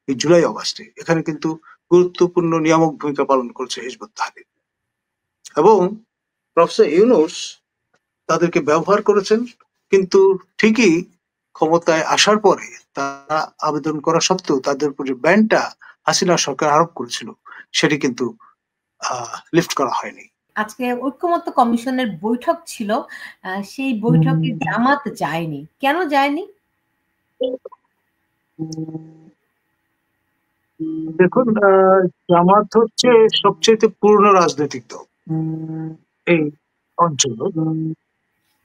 এই জুলাই অগাস্টে, এখানে কিন্তু গুরুত্বপূর্ণ নিয়ামক ভূমিকা পালন করছে হিজবুত তাহরির। এবং প্রফেসর ইউনূস তাদেরকে ব্যবহার করেছেন, কিন্তু ঠিকই ক্ষমতায় আসার পরে তারা আবেদন করা সত্ত্বেও তাদের উপর যে ব্যানটা হাসিনা সরকার আরোপ করেছিল সেটি কিন্তু লিফট করা হয়নি। আজকে ঐক্যমত্য কমিশনের বৈঠক ছিল, সেই বৈঠকে জামাত যায়নি, কেন যায়নি? দেখুন, জামাত হচ্ছে সবচেয়ে পুরনো রাজনৈতিক দল এই অঞ্চলে,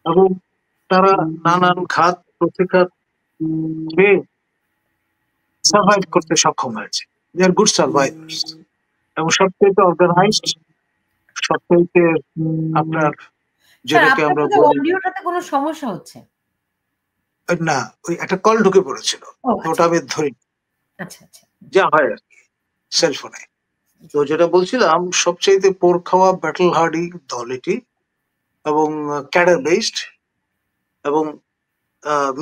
এবং তারা নানান ঘাত প্রতিঘাত সার্ভাইভ করতে সক্ষম হয়েছে। দে আর গুড সার্ভাইভার্স, এবং সবচেয়ে অর্গানাইজড, সবচেয়ে আপনার যেটাকে আমরা বলি, অডিওটাতে কোনো সমস্যা হচ্ছে না, ওই একটা কল ঢুকে পড়েছিল, ওটা আমি ধরি, যা হয় আর কি সেলফোনে। তো যেটা বলছিলাম, সবচেয়ে পোর খাওয়া ব্যাটল হার্ডি দল এটি, এবং ক্যাডার বেসড, এবং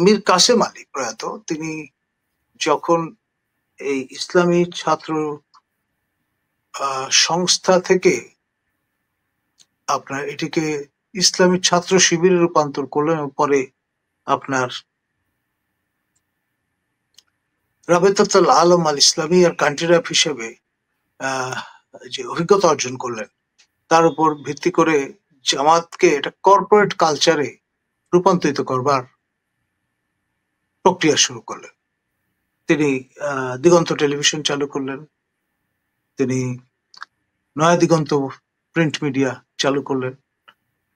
মীর কাসেম আলী প্রয়াত, তিনি যখন এই ইসলামী ছাত্র সংস্থা থেকে আপনার এটিকে ইসলামী ছাত্র শিবিরে রূপান্তর করলেন, পরে আপনার রাবেতাতুল আলম আল ইসলামী আর কান্ট্রি র্যাপ হিসেবে যে অভিজ্ঞতা অর্জন করলেন, তার উপর ভিত্তি করে জামাতকে এটা কর্পোরেট কালচারে রূপান্তরিত করবার প্রক্রিয়া শুরু করলেন। তিনি দিগন্ত টেলিভিশন চালু করলেন, তিনি নয়া দিগন্ত প্রিন্ট মিডিয়া চালু করলেন,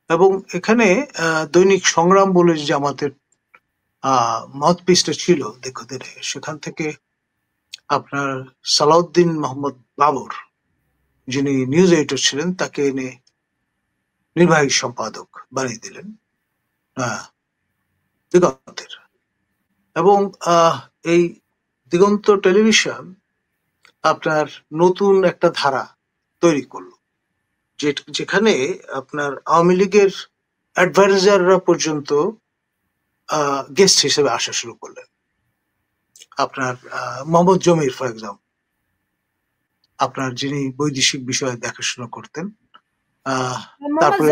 এবং এখানে দৈনিক সংগ্রাম বলে জামাতের মাউথপিসটা ছিল দীর্ঘদিনে, সেখান থেকে আপনার সালাউদ্দিন মোহাম্মদ বাবর, যিনি নিউজ এডিটর ছিলেন, তাকে এনে নির্বাহী সম্পাদক বানিয়ে দিলেন দিগন্তের। এবং এই দিগন্ত টেলিভিশন আপনার নতুন একটা ধারা তৈরি করলো, যেখানে আপনার আওয়ামী লীগের অ্যাডভাইজাররা পর্যন্ত গেস্ট হিসেবে আসা শুরু করলেন। আপনার মোহাম্মদ জমির ফর এক্সাম্পল, আপনার যিনি বৈদেশিক বিষয়ে দেখাশোনা করতেন, তারপরে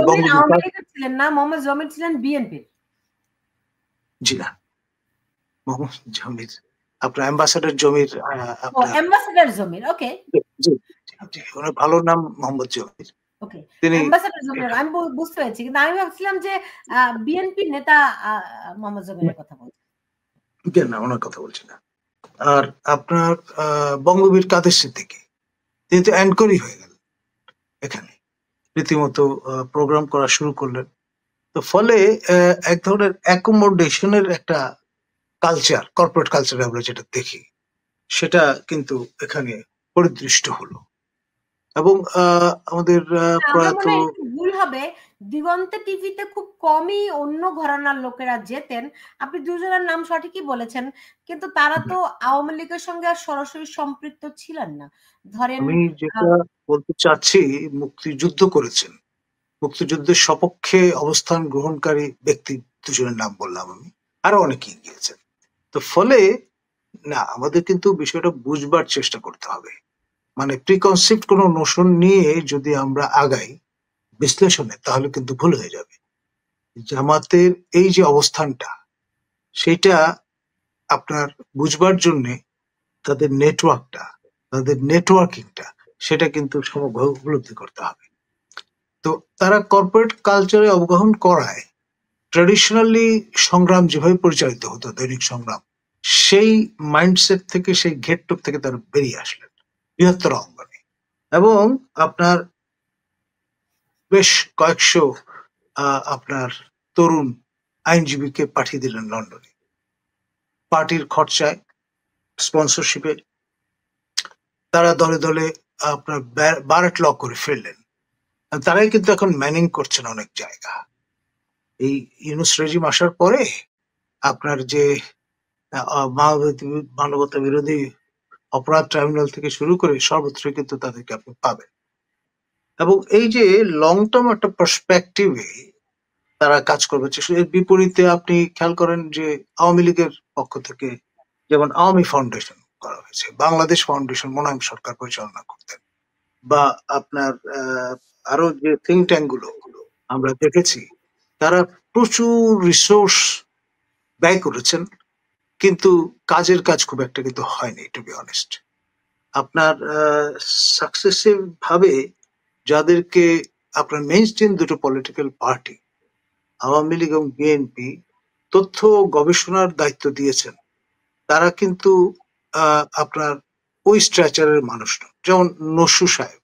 জি না, মোহাম্মদ জমির আপনার অ্যাম্বাসাডার জমির, ওনার ভালো নাম মোহাম্মদ জমির। তিনি আমি বুঝতে পেরেছি, কিন্তু আমি ভাবছিলাম যে বিএনপির নেতা মোহাম্মদ জমিরের কথা বলছেন। না, ওনার কথা বলছি না। আর আপনার বঙ্গবীর কাদের সিদ্দিকী, তিনি তো অ্যাঙ্করই হয়ে গেলেন, এখানে রীতিমতো প্রোগ্রাম করা শুরু করলেন। তো ফলে এক ধরনের অ্যাকোমোডেশনের একটা কালচার, কর্পোরেট কালচার আমরা যেটা দেখি, সেটা কিন্তু এখানে পরিদৃষ্ট হলো। এবং আমাদের প্রয়াত, ভুল হবে, দিগন্তে টিভিতে খুব কমই অন্য ঘরানার লোকেরা যেতেন। আপনি দুজনের নাম সঠিকই বলেছেন, কিন্তু তারা তো আওয়ামী লীগের সঙ্গে আর সরাসরি সম্পৃক্ত ছিলেন না। ধরেন, আমি যেটা বলতে চাচ্ছি, মুক্তিযুদ্ধ করেছেন, মুক্তিযুদ্ধের সপক্ষে অবস্থান গ্রহণকারী ব্যক্তি দুজনের নাম বললাম আমি, আরো অনেকেই গিয়েছেন। তো ফলে না, আমাদের কিন্তু বিষয়টা বুঝবার চেষ্টা করতে হবে। মানে প্রিকনসিপ্ট কোনো নোশন নিয়ে যদি আমরা আগাই বিশ্লেষণে, তাহলে কিন্তু ভুল হয়ে যাবে। জামাতের এই যে অবস্থানটা, সেটা আপনার বুঝবার জন্যে তাদের নেটওয়ার্কটা, তাদের নেটওয়ার্কিংটা, সেটা কিন্তু সমগ্র উপলব্ধি করতে হবে। তো তারা কর্পোরেট কালচারে অবগাহন করায় ট্র্যাডিশনালি সংগ্রাম যেভাবে পরিচালিত হতো, দৈনিক সংগ্রাম, সেই মাইন্ডসেট থেকে, সেই ঘেটটুক থেকে তারা বেরিয়ে আসলেন বৃহত্তর অঙ্গনে, এবং আপনার বেশ কয়েকশো আপনার তরুণ আইনজীবীকে পাঠিয়ে দিলেন লন্ডনে, পার্টির খরচায়, স্পন্সরশিপে। তারা দলে দলে আপনার বারেট ল করে ফেললেন। তারাই কিন্তু এখন ম্যানিং করছেন অনেক জায়গা। এই ইউনুস রেজিম আসার পরে আপনার যে মানবতা বিরোধী অপরাধ ট্রাইব্যুনাল থেকে শুরু করে সর্বত্র কিন্তু তাদেরকে আপনি পাবেন। এবং এই যে লং টার্ম একটা পার্সপেক্টিভে তারা কাজ করবে, এর বিপরীতে আপনি খেয়াল করেন যে আওয়ামী লীগের পক্ষ থেকে যেমন আওয়ামী ফাউন্ডেশন করা হয়েছে। বাংলাদেশ ফাউন্ডেশন মোনায়েম সরকার পরিচালনা করতেন, বা আপনার আরো যে থিঙ্ক ট্যাঙ্ক গুলো আমরা দেখেছি, তারা প্রচুর রিসোর্স ব্যয় করেছেন, কিন্তু কাজের কাজ খুব একটা কিন্তু হয়নি, টু বি অনেস্ট। আপনার সাকসেসিভ ভাবে যাদেরকে আপনার মেইন স্ট্রিম দুটো পলিটিক্যাল পার্টি আওয়ামী লীগ এবং বিএনপি তথ্য গবেষণার দায়িত্ব দিয়েছেন, তারা কিন্তু আপনার ওই স্ট্রাকচারের মানুষ না। যেমন নসু সাহেব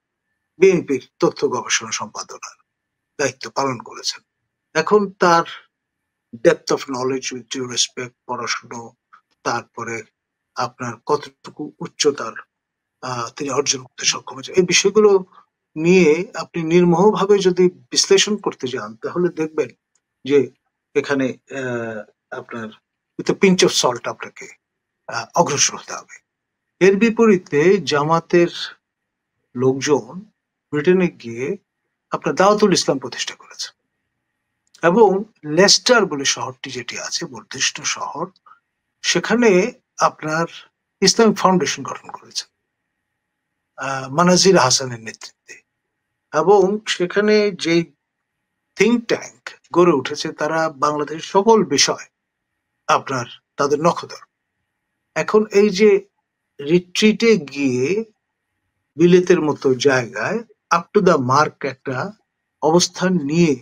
বিএনপির তথ্য গবেষণা সম্পাদনার দায়িত্ব পালন করেছেন। এখন তার depth of knowledge, with due respect, পড়াশুনো, তারপরে আপনার কতটুকু উচ্চতার তিনি অর্জন করতে সক্ষম হয়েছে, এই বিষয়গুলো নিয়ে আপনি নির্মোহভাবে যদি বিশ্লেষণ করতে যান, তাহলে দেখবেন যে এখানে আপনার উইথ পিঞ্চ অফ সল্ট আপনাকে অগ্রসর হতে হবে। এর বিপরীতে জামাতের লোকজন ব্রিটেনে গিয়ে আপনার দাওয়াতুল ইসলাম প্রতিষ্ঠা করেছে, এবং লেস্টার বলে শহরটি যেটি আছে, বর্ধিষ্ণু শহর, সেখানে আপনার ইসলামিক ফাউন্ডেশন গঠন করেছে মানাজির হাসানের নেতৃত্বে, এবং সেখানে যে থিঙ্ক ট্যাঙ্ক গড়ে উঠেছে, তারা বাংলাদেশের সকল বিষয় আপনার তাদের নখদর। এখন এই যে রিট্রিটে গিয়ে বিলেতের মতো জায়গায় আপ টু দ্য মার্ক একটা অবস্থান নিয়ে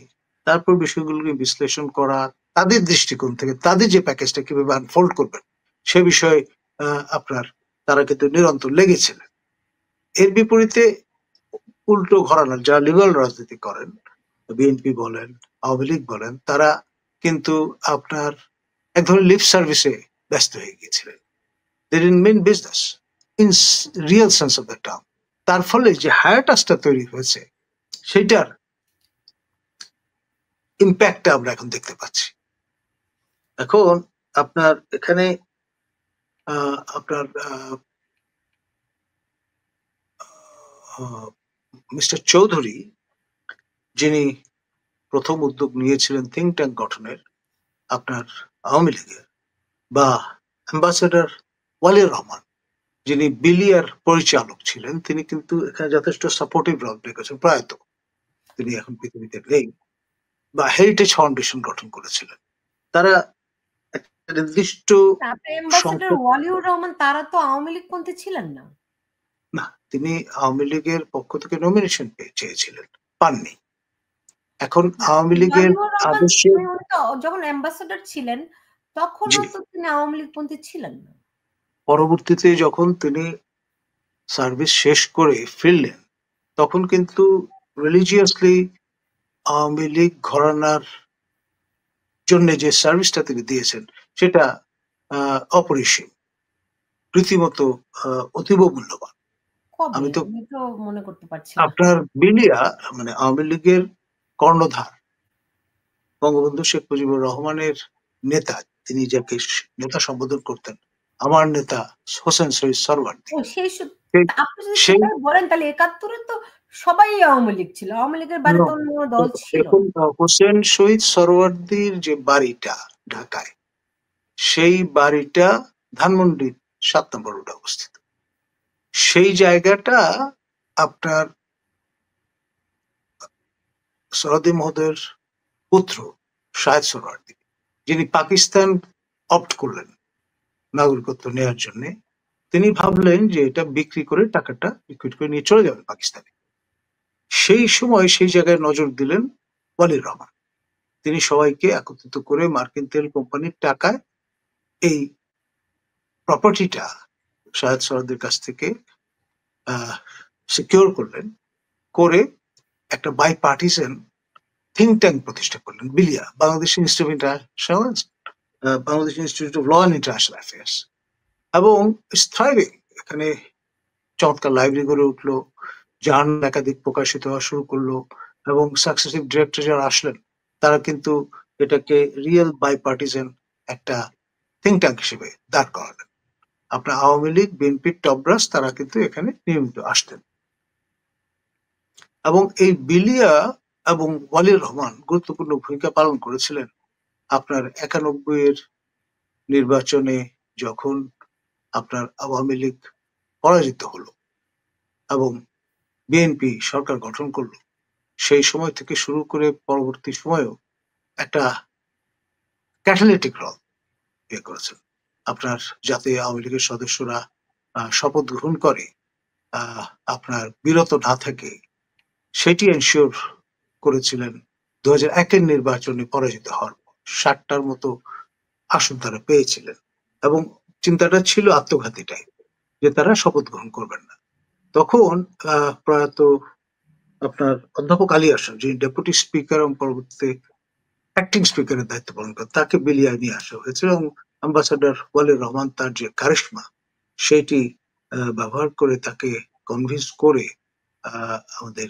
তারপর বিষয়গুলোকে বিশ্লেষণ করা, তাদের দৃষ্টিকোণ থেকে তাদের যে প্যাকেজটা কিভাবে আনফোল্ড করবেন সে বিষয়ে আপনার তারা কিন্তু নিরন্তর লেগেছিলেন। এর বিপরীতে উল্টো ঘরানার যারা লিবারাল রাজনীতি করেন, বিএনপি বলেন, আওয়ামী লীগ বলেন, তারা কিন্তু আপনার এক ধরনের লিপ সার্ভিসে ব্যস্ত হয়ে গিয়েছিলেন। They didn't mean business in real sense of the term. তার ফলে যে হায়াটাসটা তৈরি হয়েছে, সেটার ইম্প্যাক্টটা আমরা এখন দেখতে পাচ্ছি। এখন আপনার এখানে আপনার মিস্টার চৌধুরী, যিনি প্রথম উদ্যোগ নিয়েছিলেন থিঙ্ক ট্যাঙ্ক গঠনের আপনার আওয়ামী লীগের, বা অ্যাম্বাসেডর ওয়ালিউর রহমান, যিনি বিলিয়ার পরিচালক ছিলেন, তিনি কিন্তু এখানে যথেষ্ট সাপোর্টিভ রোল রেখেছেন। প্রয়াত, তিনি এখন পৃথিবীতে নেই। বা হেরিটেজ ফাউন্ডেশন গঠন করেছিলেন। তারা একটা নির্দিষ্ট অ্যাম্বাসেডর ওয়ালিউর রহমান, তারা তো আওয়ামী লীগ পন্থী ছিলেন না। না, তিনি আওয়ামী লীগের পক্ষ থেকে নমিনেশন চেয়েছিলেন, পাননি। এখন আওয়ামী লীগের আদর্শে যখন অ্যাম্বাসেডর ছিলেন তখনও তো তিনি আওয়ামী লীগ পন্থী ছিলেন না। পরবর্তীতে যখন তিনি সার্ভিস শেষ করে ফিরলেন, তখন কিন্তু রিলিজিয়াসলি আওয়ামী লীগ ঘরানার জন্য যে সার্ভিসটা তিনি দিয়েছেন সেটা অপরিসীম, রীতিমতো অতীব মূল্যবান। আমি তো মনে করতে পারছি আপনার বিলিয়া মানে আওয়ামী লীগের কর্ণধার বঙ্গবন্ধু শেখ মুজিবুর রহমানের নেতা, তিনি যাকে নেতা সম্বোধন করতেন, আমার নেতা হোসেন শহীদ সরওয়ার্দী। আপনি যদি সেটাই বলেন, তাহলে ৭১-এ তো সবাই আওয়ামী লীগ ছিল, আওয়ামী লীগের বাইরে তো অন্য দল ছিল। হোসেন শহীদ সরওয়ার্দীর যে বাড়িটা ঢাকায়, সেই বাড়িটা ধানমন্ডির ৭ নম্বর রোডে অবস্থিত। সেই জায়গাটা আপনার সরওয়ার্দী মহোদয়ের পুত্র শাহেদ সোহরাওয়ার্দী, যিনি পাকিস্তান অপ্ট করলেন নাগরিকত্ব নেওয়ার জন্য, তিনি ভাবলেন যে এটা বিক্রি করে টাকাটা লিকুইড করে নিয়ে চলে যাবেন পাকিস্তানে। সেই সময় সেই জায়গায় নজর দিলেন ওয়ালিউর রহমান। তিনি সবাইকে একত্রিত করে মার্কিন তেল কোম্পানির টাকায় এই প্রপার্টিটা শাহেদ সোহরাওয়ার্দীর কাছ থেকে সিকিউর করলেন, করে একটা বাই পার্টিসান থিঙ্ক ট্যাঙ্ক প্রতিষ্ঠা করলেন, BILIA, Bangladesh institute of international, Bangladesh institute of law and international affairs, এবং স্থায়ী এখানে চমৎকার লাইব্রেরি গড়ে উঠলো, জার্নাল একাধিক প্রকাশিত হওয়া শুরু করলো, এবং সাকসেসিভ ডিরেক্টর যারা আসলেন তারা কিন্তু এটাকে রিয়েল বাই পার্টিসান একটা থিঙ্ক ট্যাঙ্ক হিসেবে দাঁড় করালেন। আপনার আওয়ামী লীগ, বিএনপির টপব্রাস তারা কিন্তু এখানে নিয়মিত আসতেন, এবং এই বিলিয়া এবং ওয়ালিউর রহমান গুরুত্বপূর্ণ ভূমিকা পালন করেছিলেন। আপনার ৯১-এর নির্বাচনে যখন আপনার আওয়ামী লীগ পরাজিত হলো এবং বিএনপি সরকার গঠন করলো, সেই সময় থেকে শুরু করে পরবর্তী সময়েও একটা ক্যাটালিটিক রোল প্লে করেছেন। আপনার যাতে আওয়ামী লীগের সদস্যরা শপথ গ্রহণ করে আপনার বিরত না থাকে, সেটি এনশিওর করেছিলেন 2001-এর নির্বাচনে পরাজিত হওয়ার পর। 60টার মতো আসন তারা পেয়েছিলেন এবং চিন্তাটা ছিল আত্মঘাতী টাইপ, যে তারা শপথ গ্রহণ করবেন না। তখন প্রয়াত আপনার অধ্যাপক আলী আশরাফ, যিনি ডেপুটি স্পিকার এবং পরবর্তীতে অ্যাক্টিং স্পিকারের দায়িত্ব পালন করেন, তাকে বিলিয়ে নিয়ে আসা হয়েছিল এবং অ্যাম্বাসাডার ওয়ালির রহমান তার যে কারিশমা সেটি ব্যবহার করে তাকে কনভিন্স করে আমাদের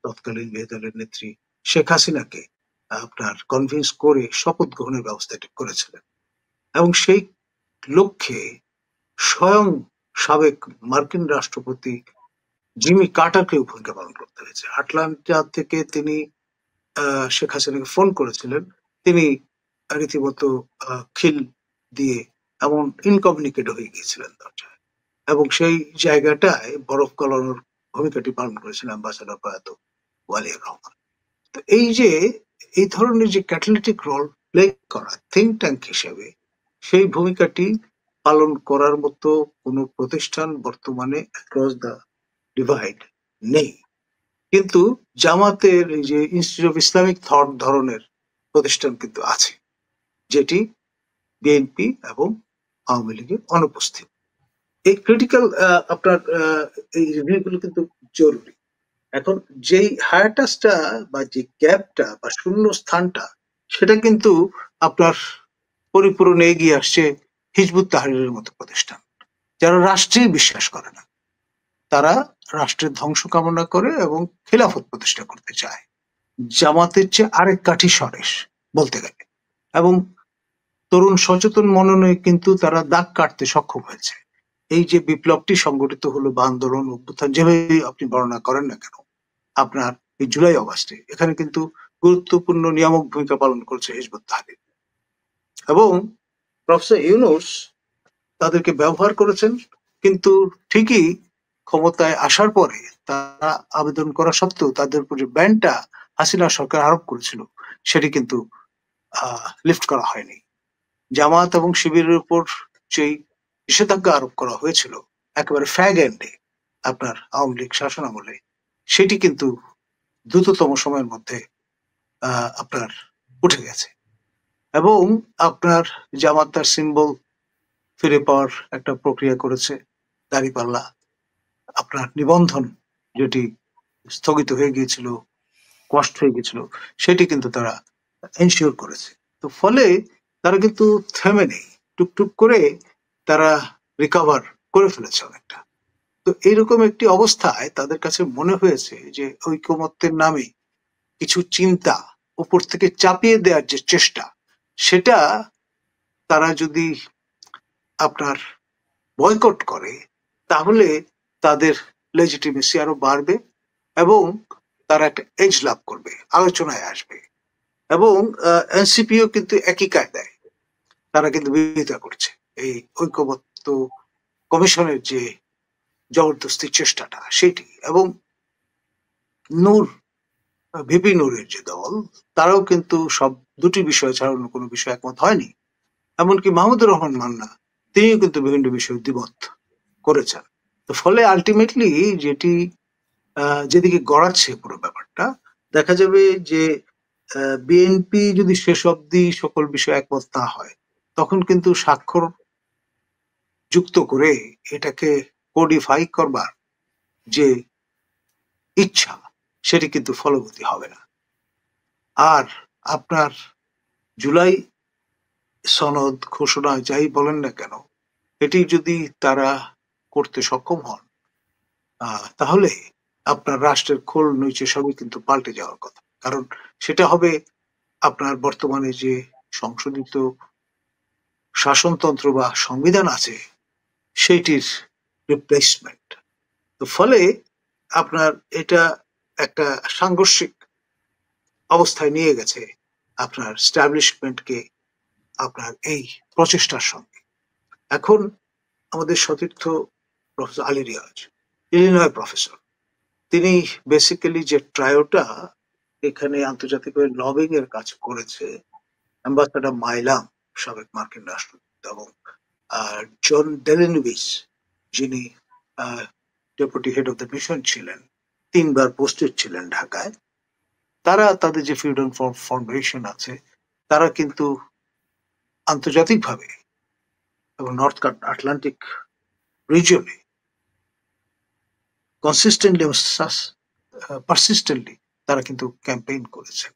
তৎকালীন বিরোধী দলের নেত্রী শেখ হাসিনাকে আপনার কনভিন্স করে শপথ গ্রহণের ব্যবস্থাটি করেছিলেন। এবং সেই লক্ষ্যে স্বয়ং সাবেক মার্কিন রাষ্ট্রপতি জিমি কার্টারকে ভূমিকা পালন করতে হয়েছে। আটলান্টা থেকে তিনি শেখ হাসিনাকে ফোন করেছিলেন, তিনি রীতিমতো খিল দিয়ে এমন ইনকমিউনিকেট হয়ে গিয়েছিলেন দরজায়, এবং সেই জায়গাটায় বরফ গলানোর ভূমিকাটি পালন করেছিলেন অ্যাম্বাসাডার প্রয়াত ওয়ালিউর রহমান। তো এই ধরনের যে ক্যাটালিটিক রোল প্লে করা থিঙ্ক ট্যাঙ্ক হিসেবে, সেই ভূমিকাটি পালন করার মতো কোনো প্রতিষ্ঠান বর্তমানে অ্যাক্রস দ্য ডিভাইড নেই। কিন্তু জামাতের এই যে ইনস্টিটিউট অফ ইসলামিক থট ধরনের প্রতিষ্ঠান কিন্তু আছে, যেটি বিএনপি এবং আওয়ামী লীগের অনুপস্থিত। এই ক্রিটিক্যাল আপনার এই রিভিউগুলো কিন্তু জরুরি। এখন যেই হায়াটাসটা বা যে গ্যাপটা বা শূন্য স্থানটা, সেটা কিন্তু আপনার পরিপূরণে এগিয়ে আসছে হিজবুত তাহরিরের মতো প্রতিষ্ঠান, যারা রাষ্ট্রে বিশ্বাস করে না, তারা রাষ্ট্রের ধ্বংস কামনা করে এবং খিলাফত প্রতিষ্ঠা করতে চায়। জামাতের চেয়ে আরেক কাঠি সরেস বলতে গেলে, এবং তরুণ সচেতন মননে কিন্তু তারা দাগ কাটতে সক্ষম হয়েছে। এই যে বিপ্লবটি সংগঠিত হলো বা আন্দোলন অভ্যুত্থান, যেভাবে আপনি বর্ণনা করেন না কেন, আপনার এই জুলাই অগাস্টে এখানে কিন্তু গুরুত্বপূর্ণ নিয়ামক ভূমিকা পালন করছে হিজবুত তাহরির, এবং প্রফেসর ইউনূস তাদেরকে ব্যবহার করেছেন। কিন্তু ঠিকই ক্ষমতায় আসার পরে তারা আবেদন করা সত্ত্বেও তাদের উপর যে ব্যানটা হাসিনা সরকার আরোপ করেছিল, সেটি কিন্তু লিফট করা হয়নি। জামাত এবং শিবিরের উপর যেই নিষেধাজ্ঞা আরোপ করা হয়েছিল একেবারে ফ্যাগ এন্ডে আপনার আওয়ামী লীগ শাসন আমলে, সেটি কিন্তু দ্রুততম সময়ের মধ্যে আপনার উঠে গেছে, এবং আপনার জামাত তার সিম্বল ফিরে পাওয়ার একটা প্রক্রিয়া করেছে। দাঁড়িপাল্লা আপনার নিবন্ধন যেটি স্থগিত হয়ে গিয়েছিল, কষ্ট হয়ে গেছিল, সেটি কিন্তু তারা এনশিওর করেছে। তো ফলে তারা কিন্তু থেমে নেই, টুকটুক করে তারা রিকভার করে ফেলেছে অনেকটা। তো এইরকম একটি অবস্থায় তাদের কাছে মনে হয়েছে যে ঐকমত্যের নামে কিছু চিন্তা উপর থেকে চাপিয়ে দেওয়ার যে চেষ্টা, সেটা তারা যদি আপনার বয়কট করে, তাহলে তাদের লেজিটিমেসি আরো বাড়বে এবং তারা একটা এজ লাভ করবে, আলোচনায় আসবে। এবং এনসিপিও কিন্তু একই কায়দায় তারা কিন্তু বিরোধিতা করছে এই ঐক্যবদ্ধ কমিশনের যে জবরদস্তি চেষ্টাটা, সেটি। এবং নূর, ভিপি নূরের যে দল, তারাও কিন্তু সব দুটি বিষয় ছাড়া অন্য কোনো বিষয় একমত হয়নি। এমনকি মাহমুদুর রহমান মান্না, তিনিও কিন্তু বিভিন্ন বিষয়ে দ্বিমত করেছেন। তো ফলে আলটিমেটলি যেটি যেদিকে গড়াচ্ছে পুরো ব্যাপারটা, দেখা যাবে যে বিএনপি যদি শেষ অব্দি সকল বিষয়ে একমত না হয়, তখন কিন্তু স্বাক্ষর যুক্ত করে এটাকে কোডিফাই করবার যে ইচ্ছা, সেটি কিন্তু ফলবতী হবে না। আর আপনার জুলাই সনদ ঘোষণা যাই বলেন না কেন, এটি যদি তারা করতে সক্ষম হন, তাহলে আপনার রাষ্ট্রের খোল নিচে সবই কিন্তু পাল্টে যাওয়ার কথা। কারণ সেটা হবে আপনার বর্তমানে যে সংশোধিত শাসনতন্ত্র বা সংবিধান আছে, সেইটির রিপ্লেসমেন্ট। তো ফলে আপনার এটা একটা সাংঘর্ষিক অবস্থায় নিয়ে গেছে আপনার স্ট্যাবলিশমেন্টকে আপনার এই প্রচেষ্টার সঙ্গে। এখন আমাদের সতীর্থ professor Ali Riaz, Illinois professor, তিনি বেসিক্যালি যে ট্রায়োটা এখানে আন্তর্জাতিকভাবে লবিং এর কাজ করেছে, অ্যাম্বাসাডার মাইলাম, সাবেক মার্কিন রাষ্ট্রদূত, এবং জন ডেলেনভিস, যিনি deputy head of the mission ছিলেন, 3 বার পোস্টেড ছিলেন ঢাকায়, তারা তাদের যে ফ্রিডম ফাউন্ডেশন আছে, তারা কিন্তু আন্তর্জাতিকভাবে এবং নর্থ আটলান্টিক রিজিয়নে কনসিস্টেন্টলি এবং পারসিস্টেন্টলি তারা কিন্তু ক্যাম্পেইন করেছে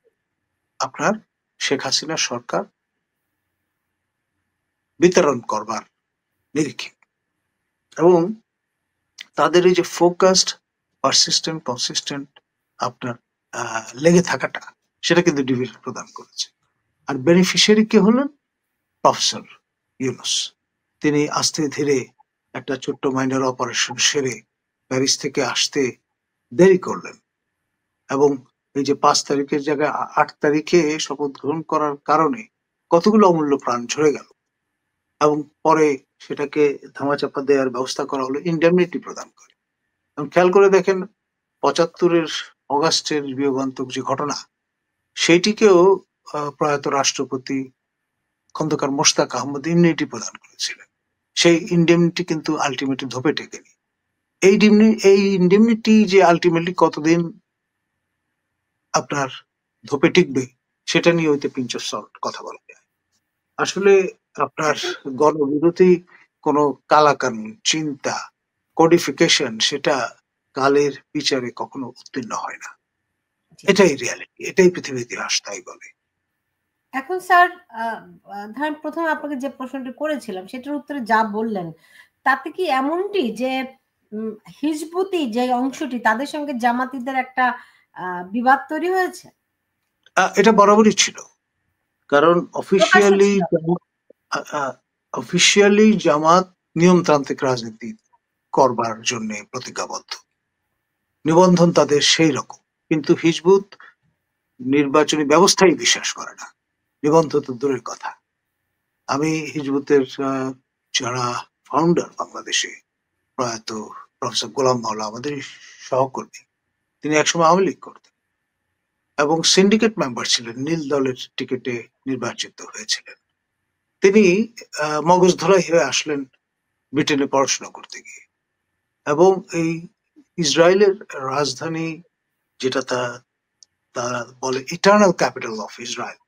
আপনার শেখ হাসিনা সরকার বিতরণ করবার নিরিখে। এবং তাদের এই যে ফোকাসড, পারসিস্টেন্ট, কনসিস্টেন্ট আপনার লেগে থাকাটা, সেটা কিন্তু ডিভিডেন্ড প্রদান করেছে। আর বেনিফিশিয়ারি কে হলেন? প্রফেসর ইউনূস। তিনি আস্তে ধীরে একটা ছোট্ট মাইনর অপারেশন সেরে প্যারিস থেকে আসতে দেরি করলেন, এবং এই যে 5 তারিখের জায়গায় 8 তারিখে শপথ গ্রহণ করার কারণে কতগুলো অমূল্য প্রাণ ঝরে গেল, এবং পরে সেটাকে ধামাচাপা দেওয়ার ব্যবস্থা করা হলো ইন্ডেমনিটি প্রদান করে। এবং খেয়াল করে দেখেন 75-এর অগাস্টের বিয়োগান্তক যে ঘটনা, সেইটিকেও প্রয়াত রাষ্ট্রপতি খন্দকার মোশতাক আহমদ ইমনিটি প্রদান করেছিলেন। সেই ইন্ডেমনিটি কিন্তু আলটিমেটলি ধোপে টেকেনি। এই ইন্ডেমনিটি যে আলটিমেটলি কতদিন আপনার ধোপে টিকবে, সেটা নিয়ে হইতে পিঞ্চ অফ সল্ট কথা বলা যায়। আসলে আপনার গণবিরোধী কোনো কালাকানুন, চিন্তা, কোডিফিকেশন, সেটা কালের বিচারে কখনো উত্তীর্ণ হয় না। এটাই রিয়ালিটি, এটাই পৃথিবীর ইতিহাস তাই বলে। এখন স্যার, ধরেন প্রথমে আপনাকে যে প্রশ্নটি করেছিলাম সেটার উত্তরে যা বললেন, তাতে কি এমনটি যে হিজবুতি যে অংশটি, তাদের সঙ্গে জামাতিদের একটা বিবাদ তৈরি হয়েছে? এটা বরাবরই ছিল, কারণ অফিসিয়ালি জামাত নিয়মতান্ত্রিক রাজনীতি করবার জন্য প্রতিজ্ঞাবদ্ধ, নিবন্ধন তাদের সেই রকম। কিন্তু হিজবুত নির্বাচনী ব্যবস্থায় বিশ্বাস করে না, নিবন্ধন তো দূরের কথা। আমি হিজবুতের যারা ফাউন্ডার বাংলাদেশে, প্রয়াত প্রফেসর গোলাম মাওলা, আমাদের সহকর্মী, তিনি একসময় আওয়ামী লীগ করতেন এবং সিন্ডিকেট মেম্বার ছিলেন, নীল দলের টিকিটে নির্বাচিত হয়েছিলেন। তিনি মগজ ধরাই হয়ে আসলেন ব্রিটেনে পড়াশোনা করতে গিয়ে, এবং এই ইসরায়েলের রাজধানী, যেটা তারা বলে eternal capital of Israel,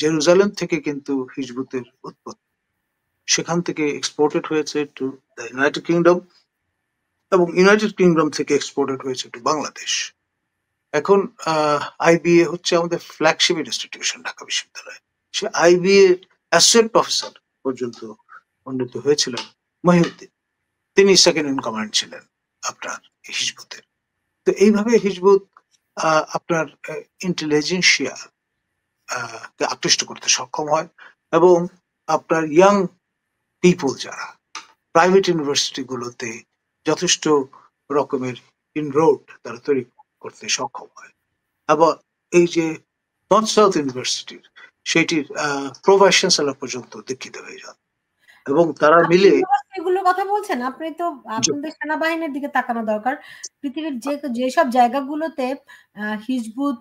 Jerusalem থেকে কিন্তু হিজবুতের উৎপত্তি। সেখান থেকে এক্সপোর্টেড হয়েছে টু দ্য ইউনাইটেড কিংডম, এবং ইউনাইটেড কিংডম থেকে এক্সপোর্টেড হয়েছে টু বাংলাদেশ। এখন আইবিএ হচ্ছে আমাদের ফ্ল্যাগশিপ ইনস্টিটিউশন, ঢাকা বিশ্ববিদ্যালয়। সে আইবিএ অ্যাসোসিয়েট প্রফেসর পর্যন্ত উন্নীত হয়েছিলেন মহিউদ্দিন, তিনি সেকেন্ড ইন কমান্ড ছিলেন আপনার হিজবুতের। তো এইভাবে হিজবুত আপনার ইন্টেলিজেন্সিয়া কে আকৃষ্ট করতে সক্ষম হয়, এবং আপনার ইয়াং পিপল যারা প্রাইভেট ইউনিভার্সিটি গুলোতে যথেষ্ট রকমের ইনরোড তারা তৈরি করতে সক্ষম হয়। আবার এই যে নর্থ সাউথ ইউনিভার্সিটির সেটির প্রো ভাইস চ্যান্সেলর পর্যন্ত দীক্ষিত হয়ে যান, এবং তারা মিলে এগুলোর কথা বলছেন। আপনি তো আপনাদের সেনাবাহিনীর দিকে তাকানো দরকার। পৃথিবীর যেসব জায়গাগুলোতে হিজবুত,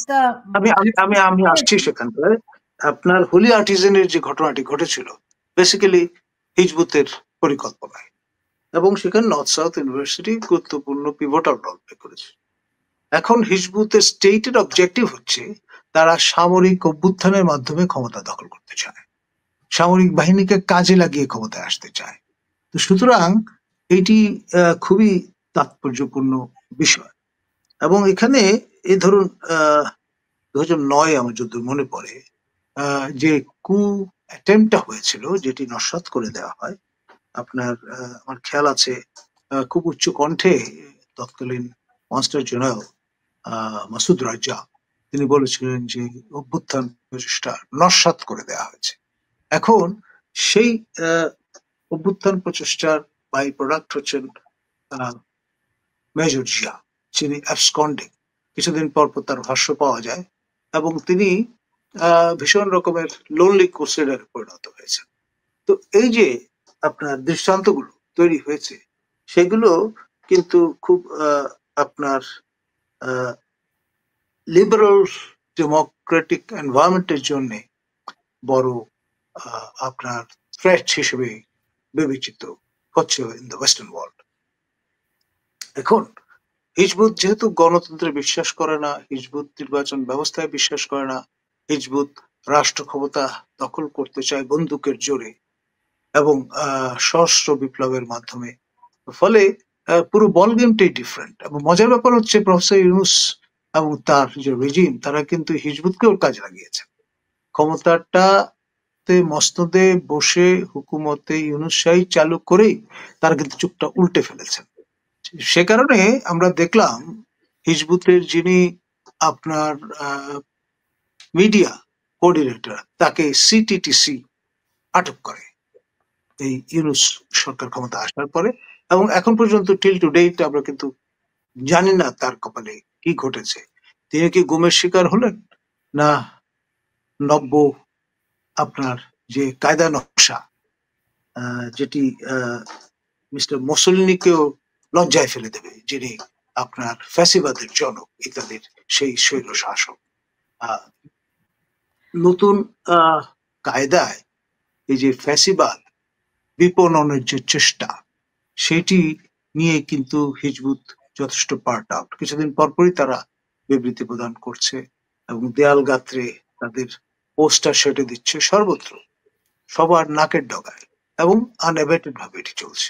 আমি আসছি সেখানটায়। আপনার হোলি আর্টিজেনের যে ঘটনাটি ঘটেছিল বেসিক্যালি হিজবুতের পরিকল্পনায়, এবং সেখানে নর্থ সাউথ ইউনিভার্সিটি গুরুত্বপূর্ণ পিভটাল রোল প্লে করেছে। এখন হিজবুতের স্টেটের অবজেক্টিভ হচ্ছে তারা সামরিক অভ্যুত্থানের মাধ্যমে ক্ষমতা দখল করতে চায়, সামরিক বাহিনীকে কাজে লাগিয়ে ক্ষমতায় আসতে চায়। তো সুতরাং এটি খুবই তাৎপর্যপূর্ণ বিষয়। এবং এখানে এই ধরুন 2009 আমার যদি মনে পড়ে, যে কু অ্যাটেম্পটা হয়েছিল, যেটি নস্যাৎ করে দেওয়া হয়, আপনার আমার খেয়াল আছে খুব উচ্চ কণ্ঠে তৎকালীন মাস্টার জেনারেল মাসুদ রাজা তিনি বলেছিলেন যে অভ্যুত্থান প্রচেষ্টা নস্যাৎ করে দেওয়া হয়েছে। এখন সেই অভ্যুত্থান প্রচেষ্টার বাই প্রোডাক্ট হচ্ছেন মেজর জিয়া, যিনি অ্যাবসকন্ডিং। কিছুদিন পর তার ভাষ্য পাওয়া যায়, এবং তিনি ভীষণ রকমের লোনলি ক্রুসেডারে পরিণত হয়েছেন। তো এই যে আপনার দৃষ্টান্তগুলো তৈরি হয়েছে সেগুলো কিন্তু খুব আপনার লিবারাল ডেমোক্রেটিক এনভায়রনমেন্টের জন্য বড় আপনার থ্রেট হিসেবে বিবেচিত হচ্ছে ইন দ্য ওয়েস্টার্ন ওয়ার্ল্ড। এখন হিজবুত যেহেতু গণতন্ত্রে বিশ্বাস করে না, হিজবুত নির্বাচন ব্যবস্থায় বিশ্বাস করে না, হিজবুত রাষ্ট্র ক্ষমতা দখল করতে চায় বন্দুকের জোরে এবং সশস্ত্র বিপ্লবের মাধ্যমে, ফলে পুরো বল গেমটাই ডিফারেন্ট। এবং মজার ব্যাপার হচ্ছে প্রফেসর ইউনূস এবং তার যে রেজিম, তারা কিন্তু হিজবুতকেও কাজে লাগিয়েছেন। ক্ষমতাটাতে মসনদে বসে হুকুমতে ইউনূস শাহী চালু করেই তারা কিন্তু চুপটা উল্টে ফেলেছেন। সে কারণে আমরা দেখলাম হিজবুতের যিনি আপনার মিডিয়া কোঅর্ডিনেটর, তাকে সিটিটিসি আটক করে এই ইউনূস সরকার ক্ষমতা আসার পরে, এবং এখন পর্যন্ত টিল টু ডেট আমরা কিন্তু জানি না তার কপালে কি ঘটেছে। তিনি কি গুমের শিকার হলেন, না নব্য আপনার যে কায়দা নকশা যেটি মিস্টার মুসোলিনিকেও লজ্জায় ফেলে দেবে, যিনি আপনার ফ্যাসিবাদের জনক ইত্যাদির সেই স্বৈর শাসক, নতুন কায়দায় এই যে ফ্যাসিবাদ বিপণনের যে চেষ্টা, সেটি নিয়ে কিন্তু হিজবুত যথেষ্ট পার্ট আউট। কিছুদিন পরপরই তারা বিবৃতি প্রদান করছে এবং দেয়াল গাত্রে তাদের পোস্টার সেটে দিচ্ছে সর্বত্র, সবার নাকের ডগায়, এবং আনএবেটেড ভাবে এটি চলছে।